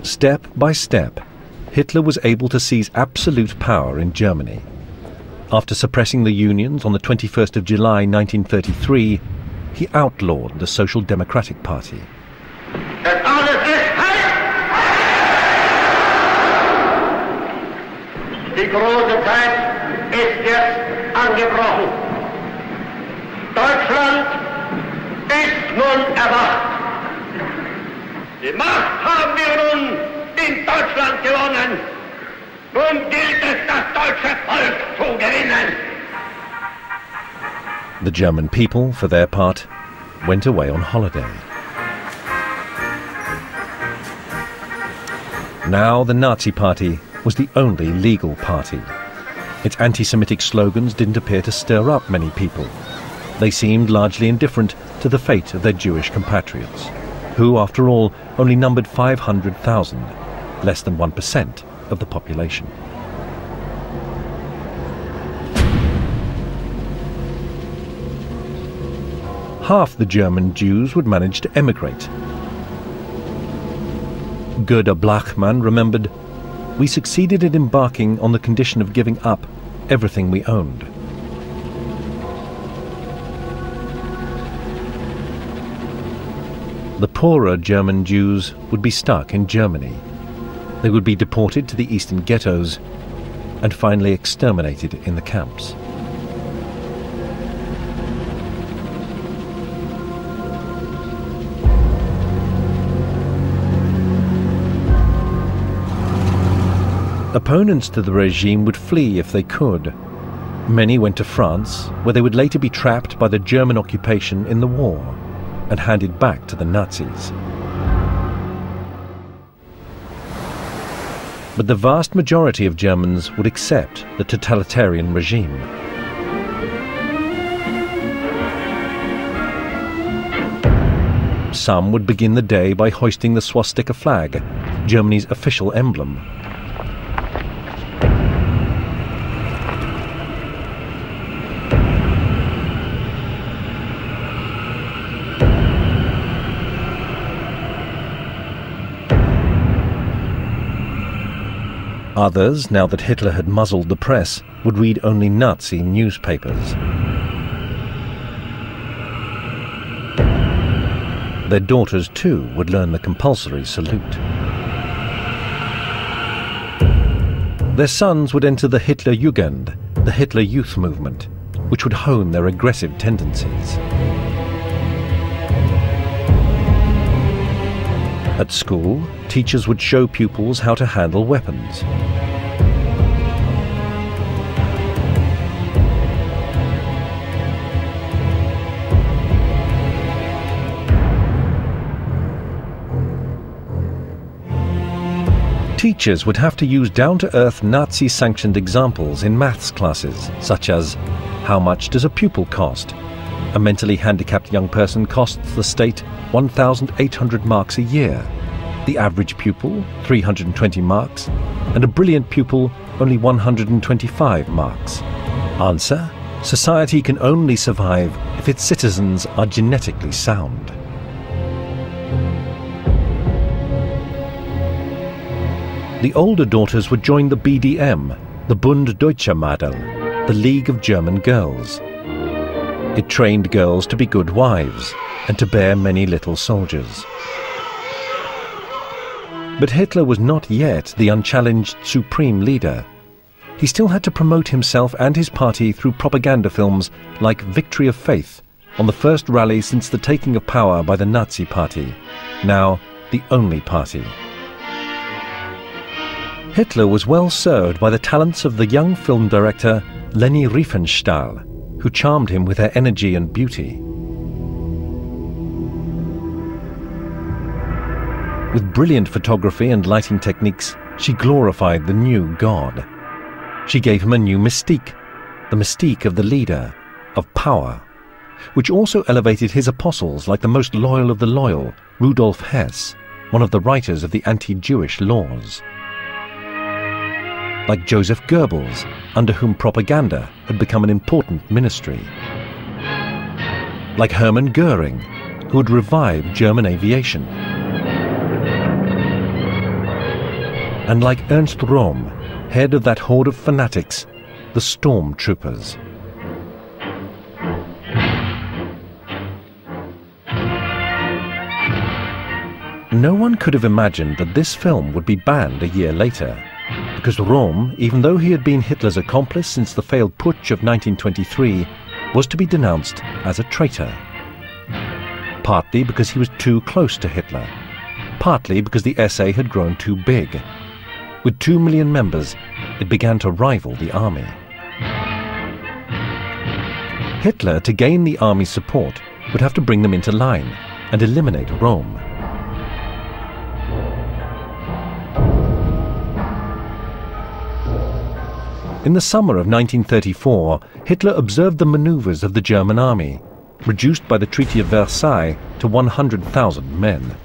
Step by step, Hitler was able to seize absolute power in Germany. After suppressing the unions on the 21st of July 1933, he outlawed the Social Democratic Party. Die große Zeit ist jetzt angebrochen. Deutschland ist nun erwacht. Die Macht haben wir nun in Deutschland gewonnen. Nun gilt es, das deutsche Volk zu gewinnen. The German people, for their part, went away on holiday. Now the Nazi Party was the only legal party. Its anti-Semitic slogans didn't appear to stir up many people. They seemed largely indifferent to the fate of their Jewish compatriots, who, after all, only numbered 500,000, less than 1% of the population. Half the German Jews would manage to emigrate. Gerda Blachmann remembered, "We succeeded in embarking on the condition of giving up everything we owned." The poorer German Jews would be stuck in Germany. They would be deported to the eastern ghettos and finally exterminated in the camps. Opponents to the regime would flee if they could. Many went to France, where they would later be trapped by the German occupation in the war and handed back to the Nazis. But the vast majority of Germans would accept the totalitarian regime. Some would begin the day by hoisting the swastika flag, Germany's official emblem. Others, now that Hitler had muzzled the press, would read only Nazi newspapers. Their daughters, too, would learn the compulsory salute. Their sons would enter the Hitlerjugend, the Hitler Youth Movement, which would hone their aggressive tendencies. At school, teachers would show pupils how to handle weapons. Teachers would have to use down-to-earth Nazi-sanctioned examples in maths classes, such as, how much does a pupil cost? A mentally handicapped young person costs the state 1,800 marks a year. The average pupil, 320 marks, and a brilliant pupil, only 125 marks. Answer: society can only survive if its citizens are genetically sound. The older daughters would join the BDM, the Bund Deutscher Mädel, the League of German Girls. It trained girls to be good wives and to bear many little soldiers. But Hitler was not yet the unchallenged supreme leader. He still had to promote himself and his party through propaganda films like Victory of Faith, on the first rally since the taking of power by the Nazi Party, now the only party. Hitler was well served by the talents of the young film director Leni Riefenstahl, who charmed him with her energy and beauty. With brilliant photography and lighting techniques, she glorified the new god. She gave him a new mystique, the mystique of the leader, of power, which also elevated his apostles like the most loyal of the loyal, Rudolf Hess, one of the writers of the anti-Jewish laws. Like Joseph Goebbels, under whom propaganda had become an important ministry. Like Hermann Göring, who had revived German aviation. and like Ernst Röhm, head of that horde of fanatics, the Stormtroopers. No one could have imagined that this film would be banned a year later, because Röhm, even though he had been Hitler's accomplice since the failed putsch of 1923, was to be denounced as a traitor. Partly because he was too close to Hitler, partly because the SA had grown too big. With 2 million members, it began to rival the army. Hitler, to gain the army's support, would have to bring them into line and eliminate Röhm. In the summer of 1934, Hitler observed the maneuvers of the German army, reduced by the Treaty of Versailles to 100,000 men,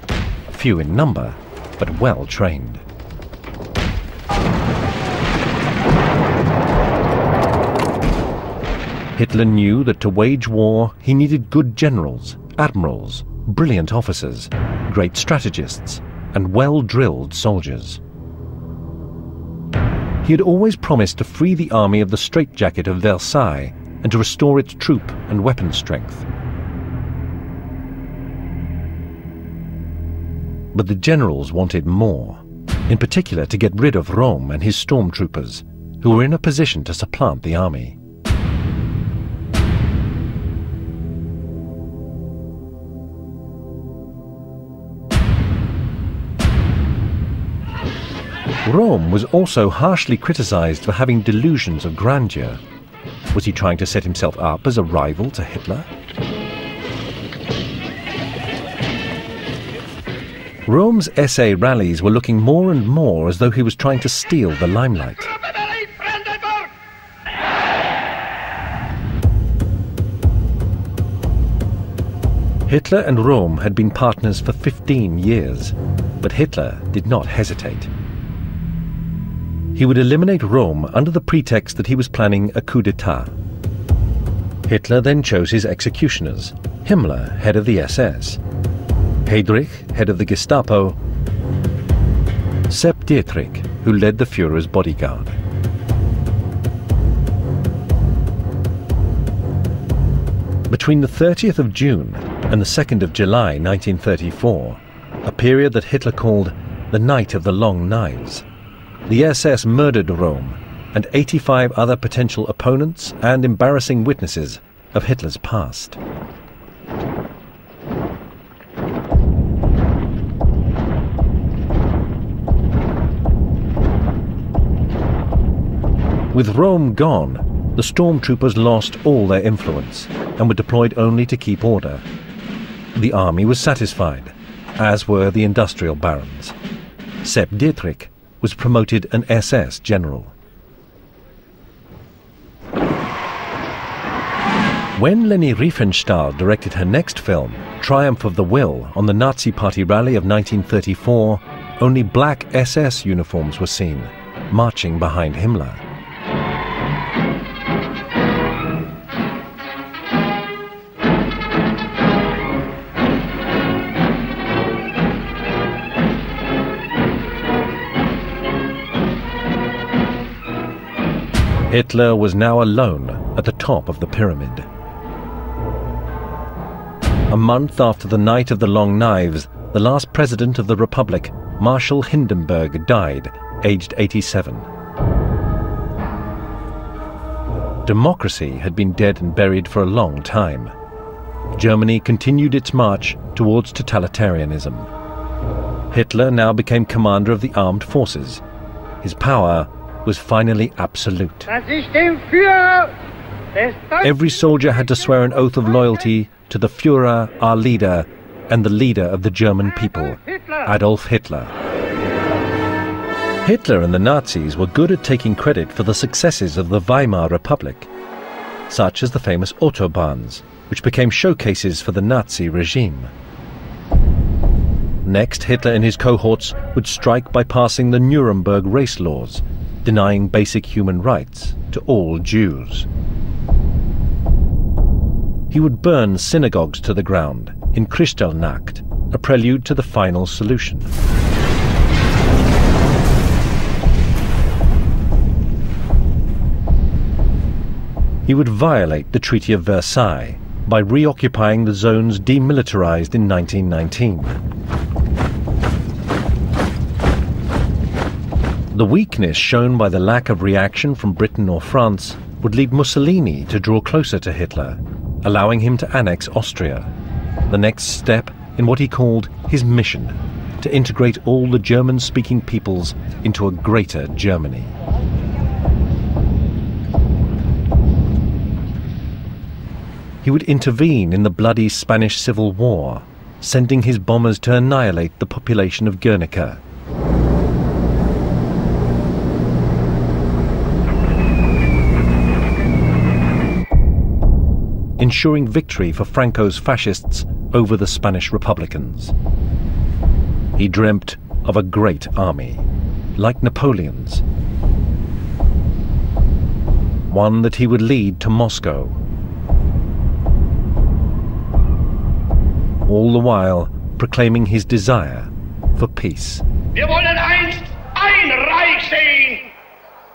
few in number, but well trained. Hitler knew that to wage war, he needed good generals, admirals, brilliant officers, great strategists, and well-drilled soldiers. He had always promised to free the army of the straitjacket of Versailles and to restore its troop and weapon strength. But the generals wanted more, in particular to get rid of Röhm and his stormtroopers, who were in a position to supplant the army. Röhm was also harshly criticized for having delusions of grandeur. Was he trying to set himself up as a rival to Hitler? Röhm's SA rallies were looking more and more as though he was trying to steal the limelight. Hitler and Röhm had been partners for 15 years, but Hitler did not hesitate. He would eliminate Röhm under the pretext that he was planning a coup d'etat. Hitler then chose his executioners: Himmler, head of the SS, Heydrich, head of the Gestapo, Sepp Dietrich, who led the Führer's bodyguard. Between the 30th of June and the 2nd of July 1934, a period that Hitler called the Night of the Long Knives, the SS murdered Röhm and 85 other potential opponents and embarrassing witnesses of Hitler's past. With Röhm gone, the stormtroopers lost all their influence and were deployed only to keep order. The army was satisfied, as were the industrial barons. Sepp Dietrich was promoted an SS general. When Leni Riefenstahl directed her next film, Triumph of the Will, on the Nazi Party rally of 1934, only black SS uniforms were seen, marching behind Himmler. Hitler was now alone at the top of the pyramid. A month after the Night of the Long Knives, the last president of the Republic, Marshal Hindenburg, died, aged 87. Democracy had been dead and buried for a long time. Germany continued its march towards totalitarianism. Hitler now became commander of the armed forces. His power was finally absolute. Every soldier had to swear an oath of loyalty to the Führer, our leader, and the leader of the German people, Adolf Hitler. Hitler and the Nazis were good at taking credit for the successes of the Weimar Republic, such as the famous Autobahns, which became showcases for the Nazi regime. Next, Hitler and his cohorts would strike by passing the Nuremberg race laws, denying basic human rights to all Jews. He would burn synagogues to the ground in Kristallnacht, a prelude to the final solution. He would violate the Treaty of Versailles by reoccupying the zones demilitarized in 1919. The weakness shown by the lack of reaction from Britain or France would lead Mussolini to draw closer to Hitler, allowing him to annex Austria, the next step in what he called his mission, to integrate all the German-speaking peoples into a greater Germany. He would intervene in the bloody Spanish Civil War, sending his bombers to annihilate the population of Guernica. Ensuring victory for Franco's fascists over the Spanish Republicans. He dreamt of a great army, like Napoleon's, one that he would lead to Moscow, all the while proclaiming his desire for peace. Wir wollen einst ein Reich sehen,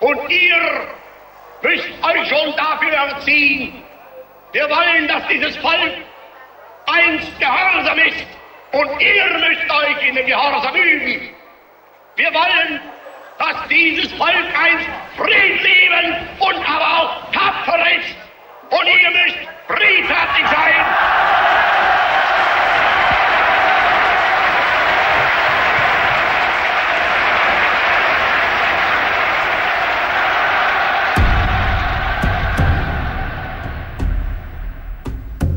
und ihr müsst euch schon dafür erziehen. Wir wollen, dass dieses Volk einst gehorsam ist, und ihr müsst euch in den Gehorsam üben. Wir wollen, dass dieses Volk einst friedliebend und aber auch tapfer ist, und ihr müsst friedfertig sein.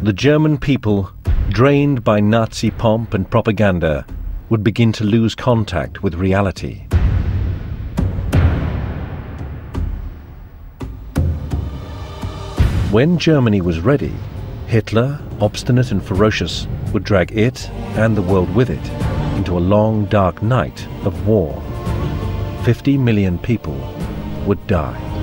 The German people, drained by Nazi pomp and propaganda, would begin to lose contact with reality. When Germany was ready, Hitler, obstinate and ferocious, would drag it, and the world with it, into a long, dark night of war. 50 million people would die.